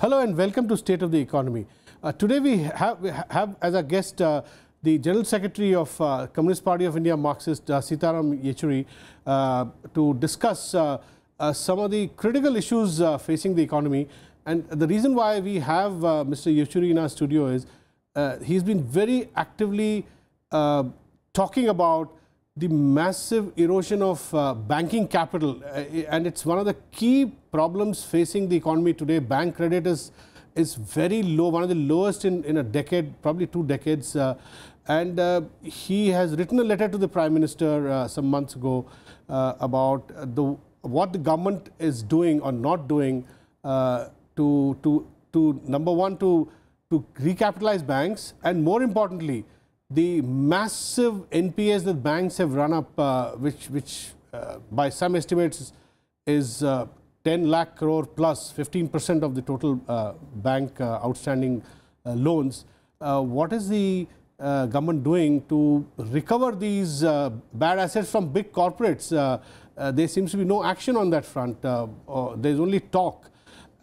Hello and welcome to State of the Economy. Today we have as a guest the General Secretary of Communist Party of India Marxist, Sitaram Yechury, to discuss some of the critical issues facing the economy. And the reason why we have Mr. Yechury in our studio is he's been very actively talking about the massive erosion of banking capital, and it's one of the key problems facing the economy today. Bank credit is very low, one of the lowest in a decade, probably 2 decades. And he has written a letter to the Prime Minister some months ago about what the government is doing or not doing to number one, to recapitalize banks, and more importantly, the massive NPAs that banks have run up, which by some estimates is 10 lakh crore plus 15% of the total bank outstanding loans. What is the government doing to recover these bad assets from big corporates? There seems to be no action on that front. There is only talk.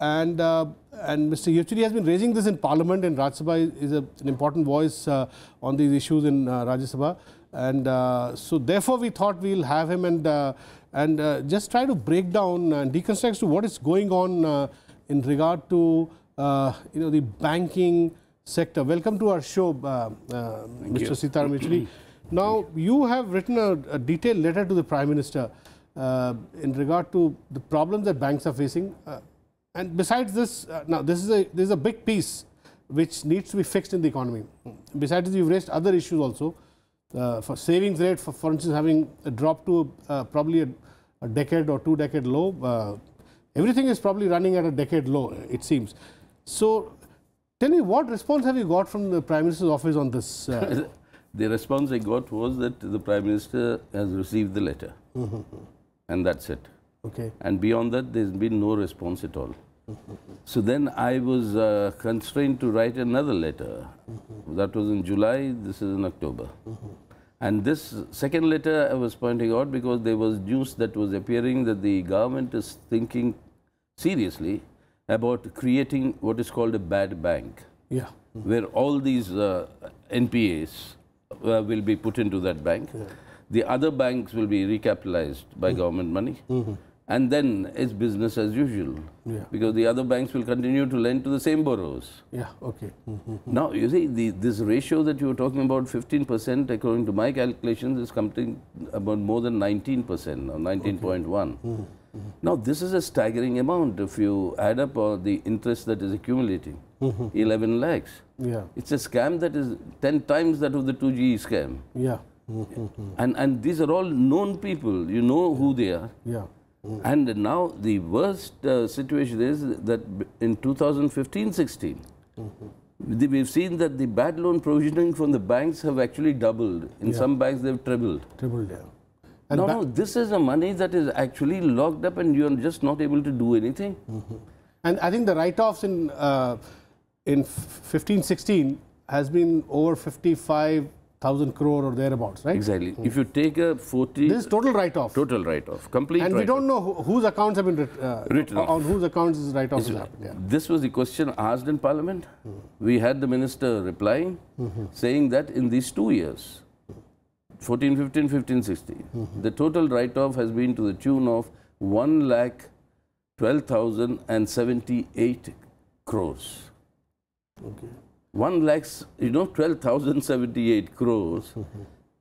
And Mr. Yechury has been raising this in Parliament, and Rajya Sabha is an important voice on these issues in Rajya Sabha. And so therefore we thought we'll have him and just try to break down and deconstruct to what is going on in regard to the banking sector. Welcome to our show, Mr. Sitaram Yechury. Now you have written a detailed letter to the Prime Minister in regard to the problems that banks are facing. And besides this, now this is a big piece which needs to be fixed in the economy. Besides this, you've raised other issues also. For savings rate, for instance, having dropped to probably a decade or 2 decade low. Everything is probably running at a decade low, it seems. So tell me, what response have you got from the Prime Minister's office on this? The response I got was that the Prime Minister has received the letter. And that's it. Okay. And beyond that, there's been no response at all. So then I was constrained to write another letter. That was in July, this is in October. And this second letter I was pointing out because there was news that was appearing that the government is thinking seriously about creating what is called a bad bank. Yeah. Where all these NPAs will be put into that bank. Yeah. The other banks will be recapitalized by government money. And then it's business as usual. Yeah. Because the other banks will continue to lend to the same borrowers. Yeah, okay. Now, you see, this ratio that you were talking about, 15%, according to my calculations, is something about more than 19% or 19.1. Now, this is a staggering amount if you add up the interest that is accumulating. 11 lakhs. Yeah. It's a scam that is 10 times that of the 2G scam. Yeah. And these are all known people. You know who they are. Yeah. And now the worst situation is that in 2015-16, we've seen that the bad loan provisioning from the banks have actually doubled. In some banks, they've trebled. Tripled, yeah. And no, this is a money that is actually locked up and you're just not able to do anything. And I think the write-offs in 15-16 has been over 55,000 crore or thereabouts, right? Exactly. If you take a 40... This is total write-off. Total write-off. Complete and write-off. we don't know whose accounts have been written off. On whose accounts this write-off has happened. Yeah. This was the question asked in Parliament. We had the Minister replying, saying that in these 2 years, 14-15, 15-16, the total write-off has been to the tune of 1,12,078 crores. Okay. 12,078 crores.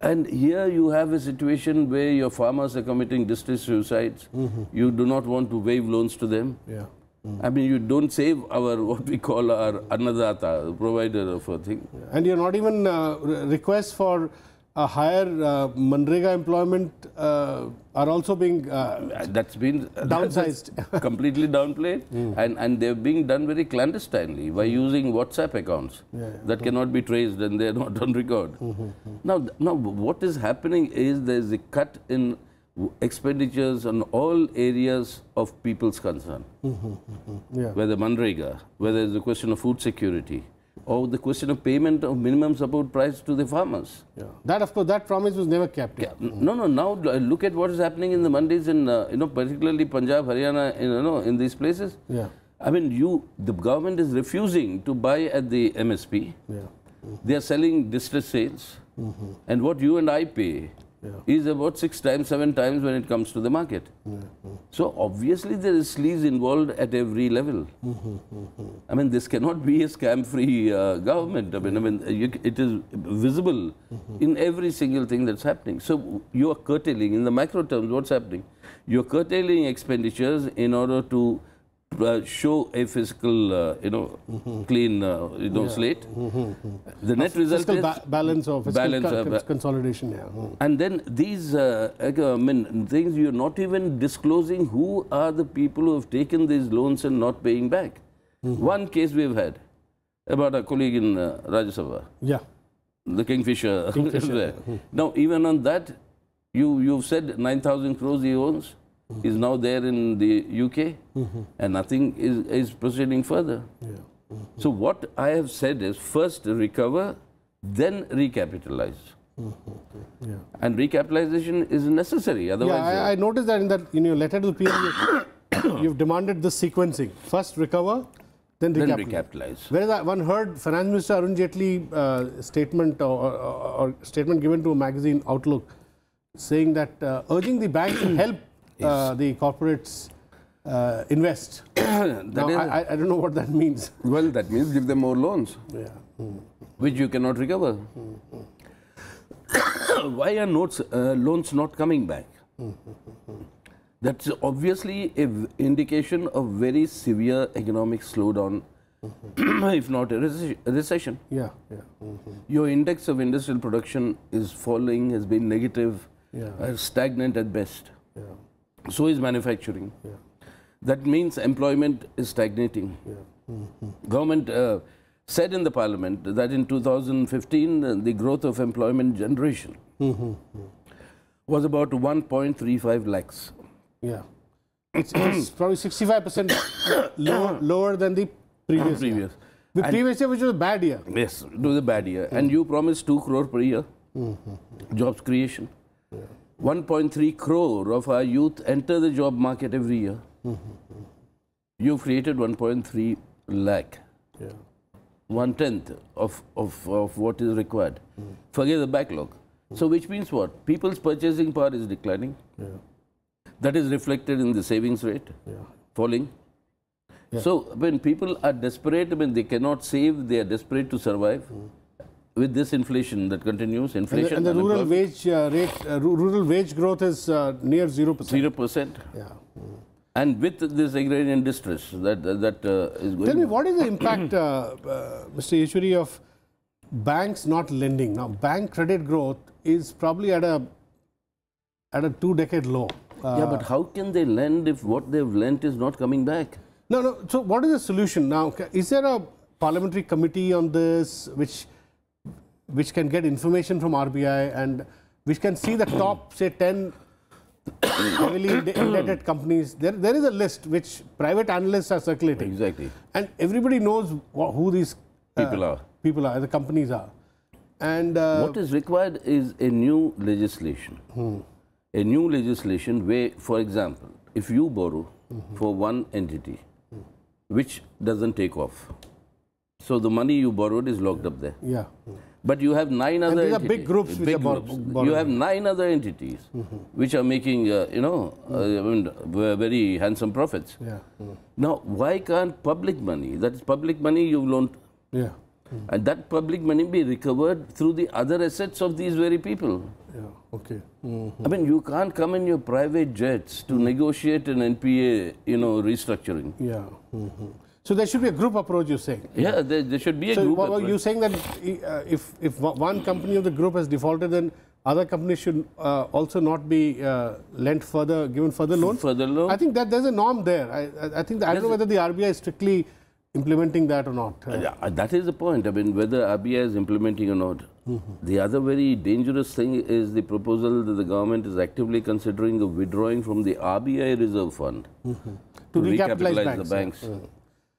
And here you have a situation where your farmers are committing distress suicides. You do not want to waive loans to them. Yeah. I mean, you don't save what we call our annadata, the provider of a thing. And you're not even requests for a higher Manrega employment are also being that's been downsized, completely downplayed, and they're being done very clandestinely by using WhatsApp accounts that cannot be traced and they're not on record. Now, what is happening is there's a cut in expenditures on all areas of people's concern, whether Manrega, whether it's the question of food security, or the question of payment of minimum support price to the farmers. Yeah. That, of course, that promise was never kept. Yeah. No, now look at what is happening in the mandis in, particularly Punjab, Haryana, in these places. Yeah. I mean, the government is refusing to buy at the MSP. Yeah. They are selling distress sales. And what you and I pay is about 6 times, 7 times when it comes to the market. So obviously there is sleaze involved at every level. I mean, this cannot be a scam-free government. I mean, it is visible in every single thing that's happening. So you are curtailing, in the macro terms, what's happening? You're curtailing expenditures in order to show a fiscal, clean, slate. The net result fiscal is balance of consolidation. Yeah. And then these things, you're not even disclosing who are the people who have taken these loans and not paying back. One case we've had about a colleague in Rajya Sabha. Yeah. The Kingfisher. Now, even on that, you've said 9,000 crores he owns. Is now there in the UK, and nothing is proceeding further. So what I have said is, first recover, then recapitalize. And recapitalization is necessary. Otherwise, I noticed that in your letter to the PM, you've demanded this sequencing: first recover, then recapitalize. Whereas one heard Finance Minister Arun Jaitley statement or statement given to a magazine, Outlook, saying that urging the bank to help the corporates invest. Now, I don't know what that means. Well, that means give them more loans, which you cannot recover. Why are loans not coming back? That's obviously an indication of very severe economic slowdown, if not a recession. Your index of industrial production is falling, has been negative, stagnant at best. So is manufacturing. That means employment is stagnating. Government said in the parliament that in 2015 the growth of employment generation was about 1.35 lakhs. It's probably 65% lower than the previous year. The previous year, which was a bad year. Yes, it was a bad year. And you promised 2 crore per year jobs creation. 1.3 crore of our youth enter the job market every year. You've created 1.3 lakh. 1/10 of what is required. Forget the backlog. So which means what? People's purchasing power is declining. That is reflected in the savings rate, falling. So when people are desperate, when they cannot save, they are desperate to survive. With this inflation that continues, inflation and the rural wage rural wage growth is near 0%. 0%. And with this agrarian distress that is going. Tell me, what is the impact, Mr. Yechury, of banks not lending? Now, bank credit growth is probably at a 2-decade low. But how can they lend if what they've lent is not coming back? No. So what is the solution now? Is there a parliamentary committee on this which can get information from RBI and which can see the top, say, 10 heavily indebted companies? There is a list which private analysts are circulating. Exactly. And everybody knows who these people are, the companies are. And what is required is a new legislation. A new legislation where, for example, if you borrow for one entity which doesn't take off, so the money you borrowed is locked up there. But you have 9 other entities. These are big groups. You have 9 other entities which are making, very handsome profits. Now, why can't public money, that is public money you've loaned, and that public money be recovered through the other assets of these very people? I mean, you can't come in your private jets to negotiate an NPA, restructuring. So there should be a group approach, you're saying? There should be a group approach. So you're saying that if one company of the group has defaulted, then other companies should also not be given further loans? I think that there's a norm there. I think I don't know whether the RBI is strictly implementing that or not. That is the point. I mean, whether RBI is implementing or not. The other very dangerous thing is the proposal that the government is actively considering of withdrawing from the RBI Reserve Fund to recapitalize the banks.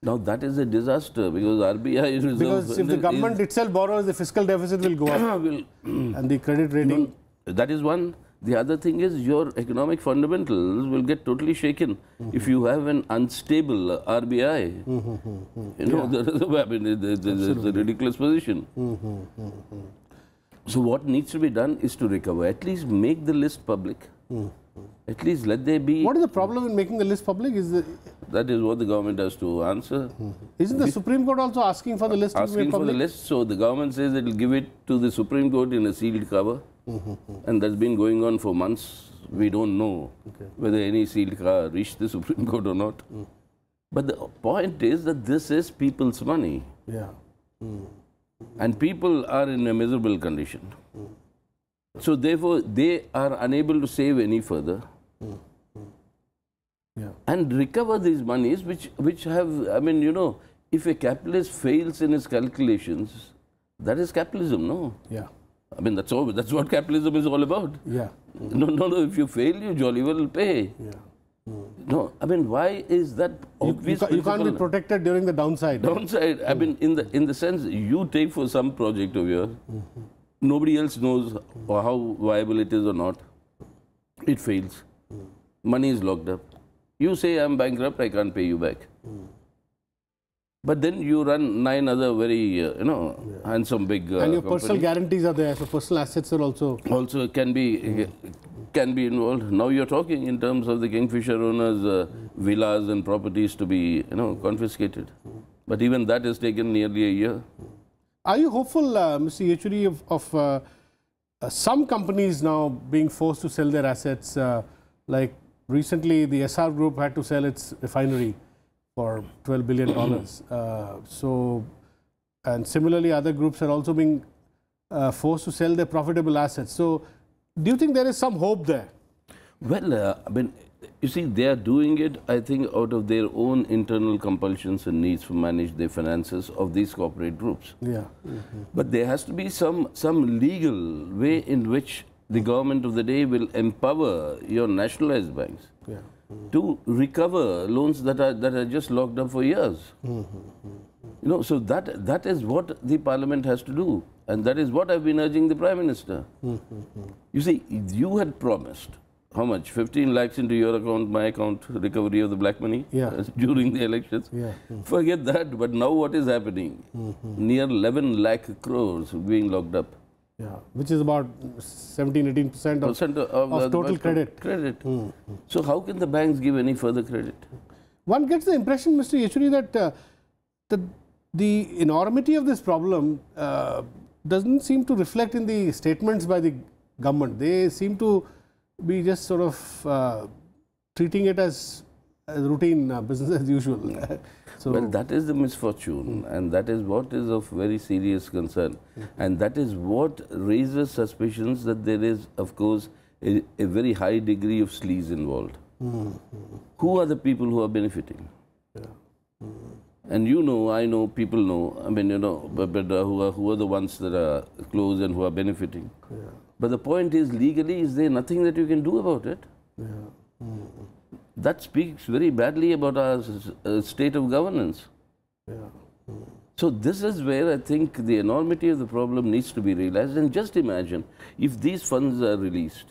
Now that is a disaster because RBI Reserve. Because if the government itself borrows, the fiscal deficit will go up and the credit rating. That is one. The other thing is your economic fundamentals will get totally shaken if you have an unstable RBI. You know, I mean, it's a ridiculous position. So what needs to be done is to recover. At least make the list public. At least let there be... What is the problem in making the list public? That is what the government has to answer. Isn't the Supreme Court also asking for the list to be made public? Asking for the list. So the government says it will give it to the Supreme Court in a sealed cover. And that's been going on for months. We don't know whether any sealed cover reached the Supreme Court or not. But the point is that this is people's money. And people are in a miserable condition. So therefore, they are unable to save any further. And recover these monies which have, I mean, you know, if a capitalist fails in his calculations, that is capitalism, no? I mean, that's what capitalism is all about. No, if you fail, you jolly well pay. No, I mean, why is that obvious? You can't be protected during the downside. Downside, I mean, in the sense, you take for some project of yours, nobody else knows how viable it is or not. It fails. Money is locked up. You say, I'm bankrupt, I can't pay you back. But then you run 9 other very, handsome big and your personal guarantees are there, so personal assets are also can be involved. Now you're talking in terms of the Kingfisher owners' villas and properties to be, confiscated. But even that has taken nearly a year. Are you hopeful, Mr. Yechury, of some companies now being forced to sell their assets? Like recently, the SR Group had to sell its refinery for $12 billion. And similarly, other groups are also being forced to sell their profitable assets. So, do you think there is some hope there? Well, I mean, you see, they are doing it, I think, out of their own internal compulsions and needs to manage their finances of these corporate groups. But there has to be some legal way in which the government of the day will empower your nationalized banks to recover loans that are just locked up for years. So that is what the Parliament has to do, and that is what I've been urging the Prime Minister. You see, you had promised how much? 15 lakhs into your account, my account, recovery of the black money during the elections. Forget that. But now what is happening? Near 11 lakh crores being locked up. Which is about 17–18% of total credit. So how can the banks give any further credit? One gets the impression, Mr. Yechury, that the enormity of this problem doesn't seem to reflect in the statements by the government. They seem to be just sort of treating it as routine business as usual. Well, that is the misfortune, and that is what is of very serious concern. And that is what raises suspicions that there is, of course, a very high degree of sleaze involved. Who are the people who are benefiting? And you know, I know, people know, I mean, but who are the ones that are close and who are benefiting? But the point is, legally, is there nothing that you can do about it? That speaks very badly about our state of governance. So this is where I think the enormity of the problem needs to be realized. And just imagine, if these funds are released,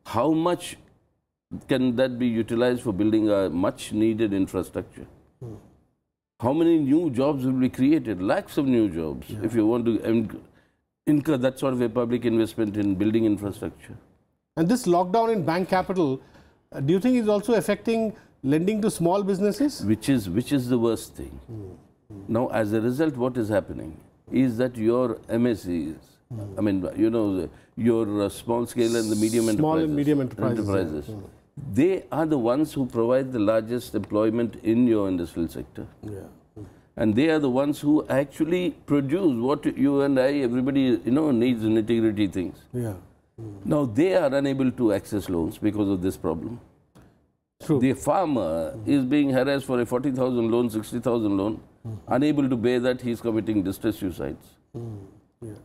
how much can that be utilized for building a much needed infrastructure? How many new jobs will be created? Lakhs of new jobs, if you want to incur that sort of a public investment in building infrastructure. And this lockdown in bank capital, do you think is also affecting lending to small businesses? Which is the worst thing. Now, as a result, what is happening is that your MSEs, I mean, your small scale and the medium enterprises. Small and medium enterprises. They are the ones who provide the largest employment in your industrial sector. And they are the ones who actually produce what you and I, everybody, needs nitty-gritty things. Now, they are unable to access loans because of this problem. The farmer is being harassed for a 40,000 loan, 60,000 loan. Unable to bear that, he is committing distress suicides.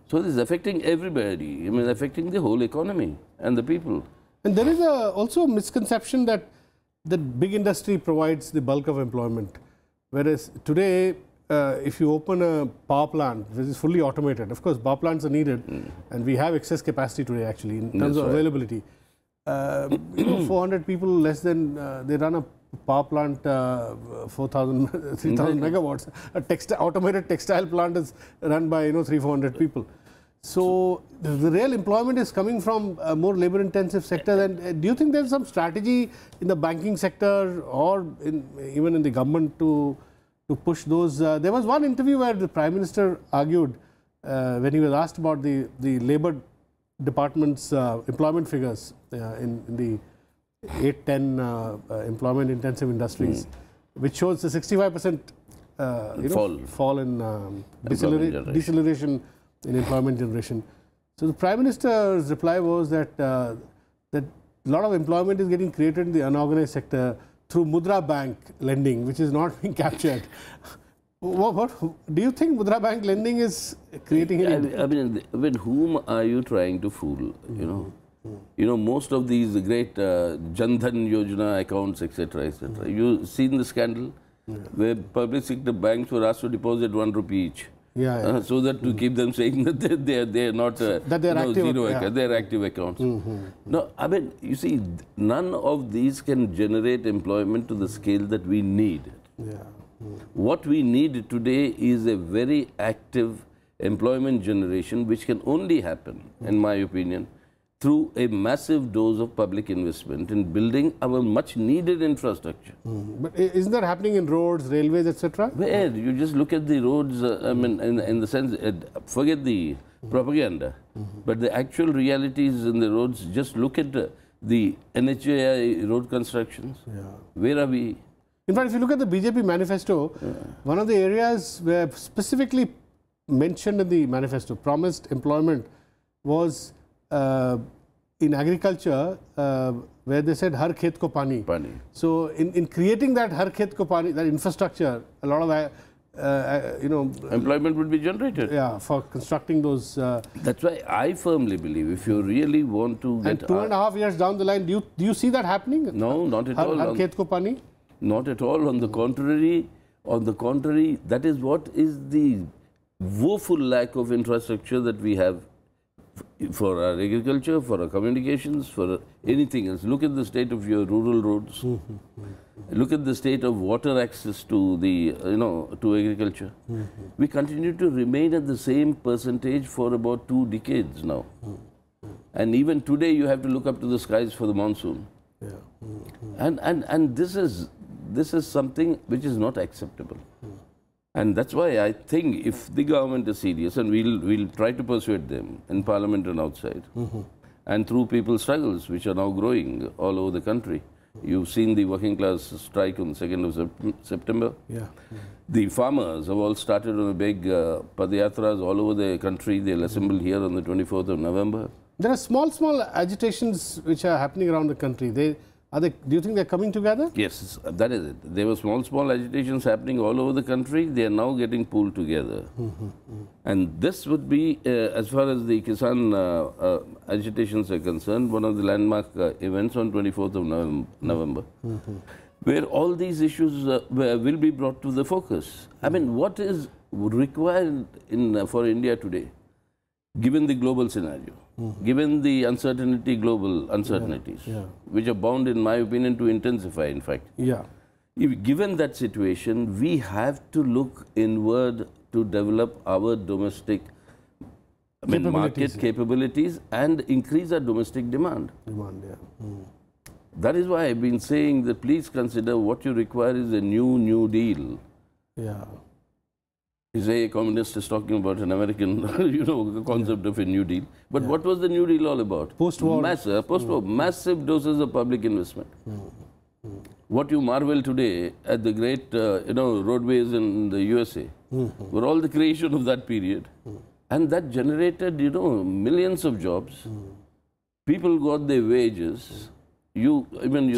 So this is affecting everybody. I mean, affecting the whole economy and the people. And there is also a misconception that big industry provides the bulk of employment. Whereas today, if you open a power plant which is fully automated, of course, power plants are needed, and we have excess capacity today actually in terms of availability. 400 people less than, they run a power plant, 4,000, 3,000 megawatts. A automated textile plant is run by 300-400 people. So the real employment is coming from a more labor-intensive sector. And do you think there's some strategy in the banking sector or even in the government to push those? There was one interview where the Prime Minister argued when he was asked about the Labour Department's employment figures in the 8-10 employment-intensive industries, which shows a 65% fall in deceleration in employment generation. So the Prime Minister's reply was that that a lot of employment is getting created in the unorganized sector through Mudra Bank lending, which is not being captured. What do you think Mudra Bank lending is creating? I mean, whom are you trying to fool? You know, most of these great Jan Dhan Yojana accounts, etc., etc. You seen the scandal where public sector banks were asked to deposit 1 rupee each. So that to keep them saying that they're not that they're active, zero they're active accounts. No, I mean, you see, none of these can generate employment to the scale that we need. What we need today is a very active employment generation, which can only happen, in my opinion, through a massive dose of public investment in building our much needed infrastructure. But isn't that happening in roads, railways, etc.? Where you just look at the roads, I mean, in the sense, forget the propaganda, but the actual realities in the roads, just look at the NHAI road constructions. Where are we? In fact, if you look at the BJP manifesto, one of the areas where specifically mentioned in the manifesto, promised employment, was in agriculture, where they said har khet ko pani. So in creating that har khet ko pani, that infrastructure, a lot of employment would be generated. For constructing those. That's why I firmly believe if you really want to get. And 2.5 years down the line, do you see that happening? No, not at all. Har khet ko pani? Not at all. On the contrary, that is what is the woeful lack of infrastructure that we have for our agriculture, for our communications, for anything else. Look at the state of your rural roads. Look at the state of water access to the, to agriculture. We continue to remain at the same percentage for about 2 decades now. And even today, you have to look up to the skies for the monsoon. And this is something which is not acceptable. And that's why I think if the government is serious, and we'll try to persuade them in Parliament and outside, and through people's struggles, which are now growing all over the country. You've seen the working class strike on the 2nd of September. The farmers have all started on a big padayatras all over the country. They'll assemble here on the 24th of November. There are small agitations which are happening around the country. Do you think they're coming together? Yes, that is it. There were small agitations happening all over the country. They are now getting pulled together. And this would be, as far as the Kisan agitations are concerned, one of the landmark events on 24th of November, where all these issues will be brought to the focus. I mean, what is required for India today, given the global scenario? Given the global uncertainties, which are bound, in my opinion, to intensify, in fact. Given that situation, we have to look inward to develop our domestic market capabilities and increase our domestic demand. That is why I've been saying that please consider what you require is a new deal. A communist is talking about an American, concept of a New Deal. But what was the New Deal all about? Post-war. Post-war, massive doses of public investment. What you marvel today at the great, roadways in the USA were all the creation of that period. And that generated, millions of jobs. People got their wages. You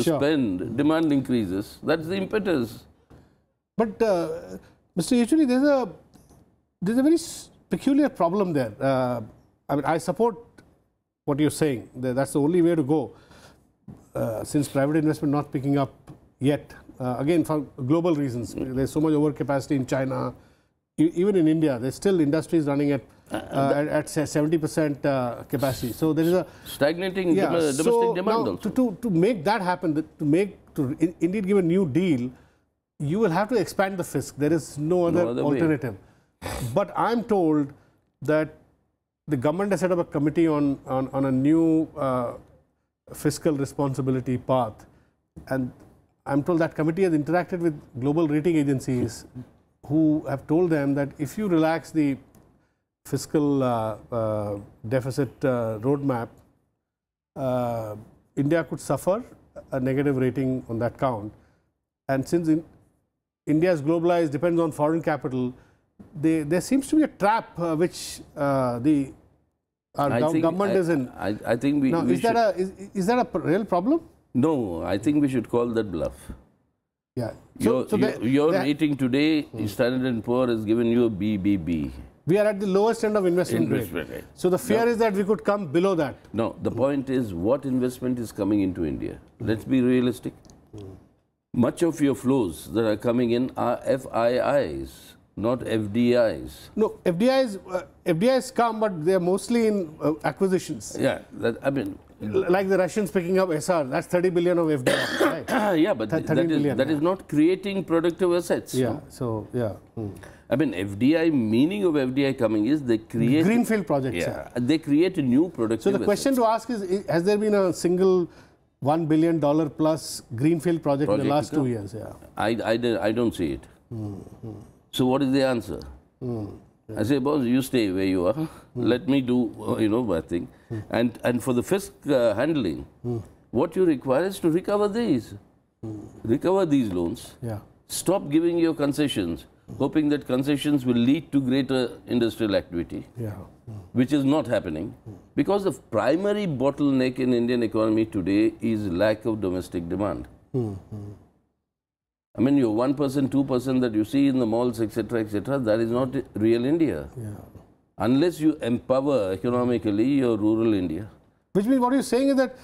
spend, demand increases. That's the impetus. But Mr. Yechury, there's a very peculiar problem there. I mean, I support what you're saying. That's the only way to go. Since private investment not picking up yet, again for global reasons. There's so much overcapacity in China, even in India. There's still industries running at at 70% capacity. So there is a stagnating domestic demand now, also. To make that happen, to indeed give a new deal, you will have to expand the fisc. There is no other alternative. But I'm told that the government has set up a committee on a new fiscal responsibility path, and I'm told that committee has interacted with global rating agencies who have told them that if you relax the fiscal deficit roadmap, India could suffer a negative rating on that count. And since India is globalized, depends on foreign capital, there seems to be a trap which our government is in. I think we. Now, is that a real problem? No, I think we should call that bluff. Yeah. Your rating today, Standard & Poor has given you a BBB. We are at the lowest end of investment grade. So the fear is that we could come below that. No, the point is what investment is coming into India. Let's be realistic. Much of your flows that are coming in are FIIs, not FDIs. No, FDIs come, but they are mostly in acquisitions. Yeah, like the Russians picking up SR, that's 30 billion of FDI, right? Yeah, but that is not creating productive assets. Yeah, no? so, yeah. I mean, FDI, meaning of FDI coming is they create... Greenfield projects. Yeah, they create a new productive So the question to ask is, has there been a single $1 billion plus greenfield project in the last 2 years? Yeah. I don't see it. So what is the answer? I say, boss, you stay where you are. Let me do, my thing. And for the fisc handling, what you require is to recover these. Recover these loans. Yeah. Stop giving your concessions, hoping that concessions will lead to greater industrial activity, which is not happening. Because the primary bottleneck in Indian economy today is lack of domestic demand. I mean, your 1%, 2% that you see in the malls, etc., that is not real India. Yeah. Unless you empower economically your rural India. Which means what you're saying is that,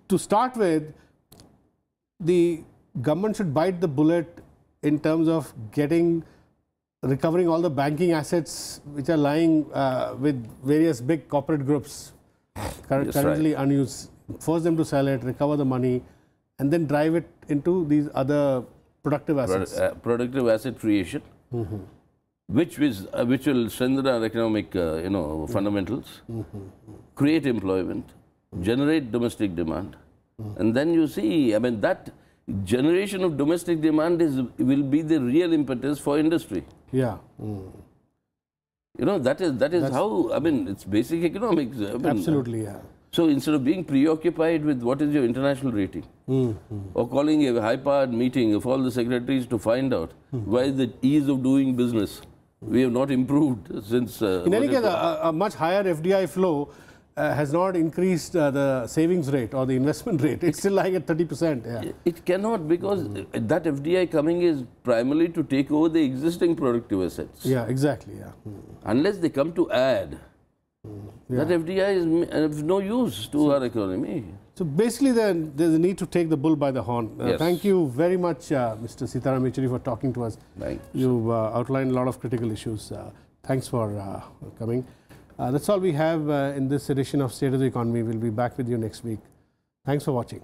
to start with, the government should bite the bullet in terms of recovering all the banking assets which are lying with various big corporate groups currently unused. Force them to sell it, recover the money, and then drive it into these other productive assets. Productive asset creation, which will strengthen our economic fundamentals, create employment, generate domestic demand, and then you see, I mean, that generation of domestic demand will be the real impetus for industry. Yeah. That is how, I mean, it's basic economics. Absolutely, yeah. So instead of being preoccupied with what is your international rating, or calling a high-powered meeting of all the secretaries to find out why is the ease of doing business, we have not improved since... in any case, a much higher FDI flow has not increased the savings rate or the investment rate. It's still lying at 30%. Yeah. It cannot, because that FDI coming is primarily to take over the existing productive assets. Yeah, exactly. Yeah. Unless they come to add, that FDI is of no use to our economy. So basically, there's a need to take the bull by the horn. Yes. Thank you very much, Mr. Sitaram Yechury, for talking to us. Thanks. You've outlined a lot of critical issues. Thanks for coming. That's all we have in this edition of State of the Economy. We'll be back with you next week. Thanks for watching.